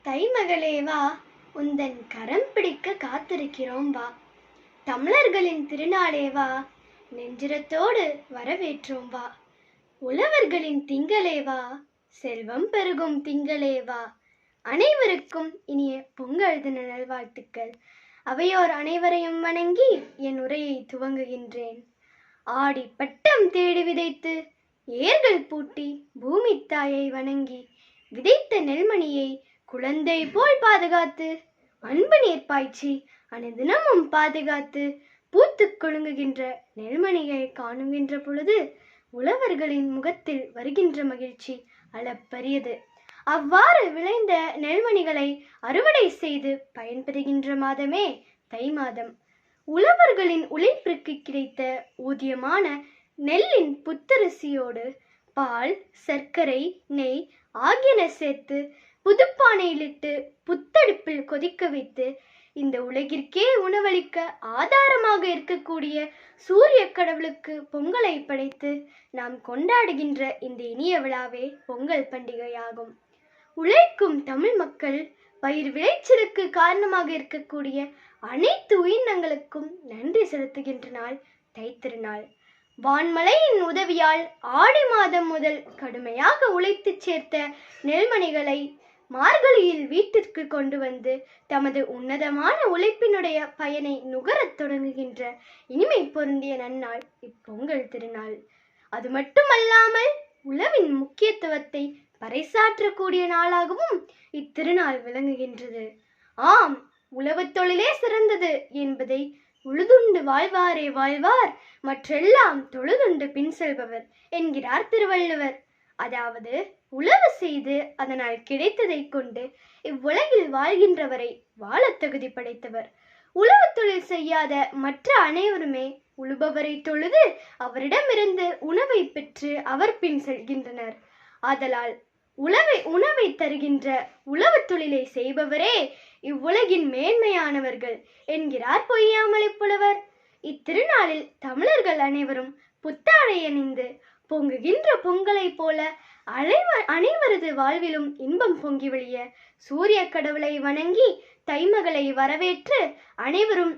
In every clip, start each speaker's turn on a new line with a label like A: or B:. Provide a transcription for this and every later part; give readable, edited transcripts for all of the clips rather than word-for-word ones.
A: தைமகளே வா, உந்தன் கரம் பிடிக்க காத்திருக்கிறோம் வா. தமிழர்களின் திருநாளே வா, நெஞ்சிரத்தோடு வரவேற்றோம் வா. உழவர்களின் திங்களே வா, செல்வம் பெருகும் திங்களே வா. அனைவருக்கும் இனிய பொங்கல் தின நல்வாழ்த்துக்கள். அவையோர் அனைவரையும் வணங்கி என் உரையை துவங்குகின்றேன். ஆடி பட்டம் தேடி விதைத்து ஏர்கள் பூட்டி பூமி தாயை வணங்கி விதைத்த நெல்மணியை குழந்தை போல் பாதுகாத்து அன்பு நீர் பாய்ச்சி அனுதினமும் பாதுகாத்து பூத்து குலுங்குகின்ற நெல்மணியை காணுகின்ற பொழுது உழவர்களின் முகத்தில் வருகின்ற மகிழ்ச்சி அளப்பரியது. அவ்வாறு விளைந்த நெல்மணிகளை அறுவடை செய்து பயன்பெறுகின்ற மாதமே தை மாதம். உழவர்களின் உழைப்பிற்கு கிடைத்த ஊதியமான நெல்லின் புத்தரிசியோடு பால், சர்க்கரை, நெய் ஆகியன சேர்த்து புதுப்பானையிலிட்டு புத்தடுப்பில் கொதிக்க வைத்து இந்த உலகிற்கே உணவளிக்க ஆதாரமாக இருக்கக்கூடிய சூரிய கடவுளுக்கு பொங்கலை படைத்து நாம் கொண்டாடுகின்ற இந்த இனிய விழாவே பொங்கல் பண்டிகையாகும். உழைக்கும் தமிழ் மக்கள் பயிர் விளைச்சலுக்கு காரணமாக இருக்கக்கூடிய அனைத்து உயிரினங்களுக்கும் நன்றி செலுத்துகின்ற நாள் தைத்திருநாள். வான்மழையின் உதவியால் ஆடி மாதம் முதல் கடுமையாக உழைத்து சேர்த்த நெல்மணிகளை மார்கழியில் வீட்டிற்கு கொண்டு வந்து தமது உன்னதமான உழைப்பினுடைய பயனை நுகரத் தொடங்குகின்ற இனிமை பொருந்திய நன்னாள் இப்பொங்கல் திருநாள். அது மட்டுமல்லாமல் உழவின் முக்கியத்துவத்தை பறைசாற்றக்கூடிய நாளாகவும் இத்திருநாள் விளங்குகின்றது. ஆம், உழவு தொழிலே சிறந்தது என்பதை உழுதுண்டு வாழ்வாரே வாழ்வார், மற்றெல்லாம் தொழுதுண்டு பின் செல்பவர் என்கிறார் திருவள்ளுவர். அதாவது உழவு செய்து அதனால் கிடைத்ததை கொண்டு இவ்வுலகில் வாழ்கின்றவரை வாழ தகுதி படைத்தவர். உழவு தொழில் செய்யாத மற்ற அனைவருமே உழுபவரை தொழுது அவரிடமிருந்து உணவை பெற்று அவர் பின் செல்கின்றனர். ஆதலால் உணவை தருகின்ற உழவு தொழிலை செய்பவரே இவ்வுலகின் மேன்மையானவர்கள் என்கிறார் பொய்யாமலை புலவர். இத்திருநாளில் தமிழர்கள் அனைவரும் புத்தாடை அணிந்து பொங்குகின்ற பொங்கலை போல அனைவரது வாழ்விலும் இன்பம் பொங்கி வழிய சூரிய கடவுளை வணங்கி தைமகளை வரவேற்று அனைவரும்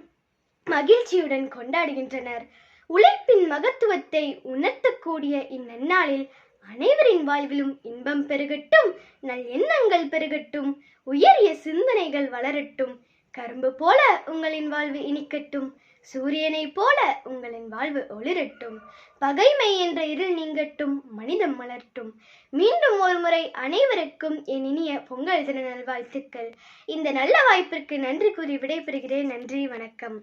A: மகிழ்ச்சியுடன் கொண்டாடுகின்றனர். உழைப்பின் மகத்துவத்தை உணர்த்தக்கூடிய இந்நன்னாளில் அனைவரின் வாழ்விலும் இன்பம் பெருகட்டும், நல் எண்ணங்கள் பெருகட்டும், உயரிய சிந்தனைகள் வளரட்டும். கரும்பு போல உங்களின் வாழ்வு இனிக்கட்டும், சூரியனை போல உங்களின் வாழ்வு ஒளிரட்டும். பகைமை என்ற இருள் நீங்கட்டும், மனிதம் மலரட்டும். மீண்டும் ஒரு முறை அனைவருக்கும் என் இனிய பொங்கல் தின நல்வாழ்த்துக்கள். இந்த நல்ல வாய்ப்பிற்கு நன்றி கூறி விடைபெறுகிறேன். நன்றி, வணக்கம்.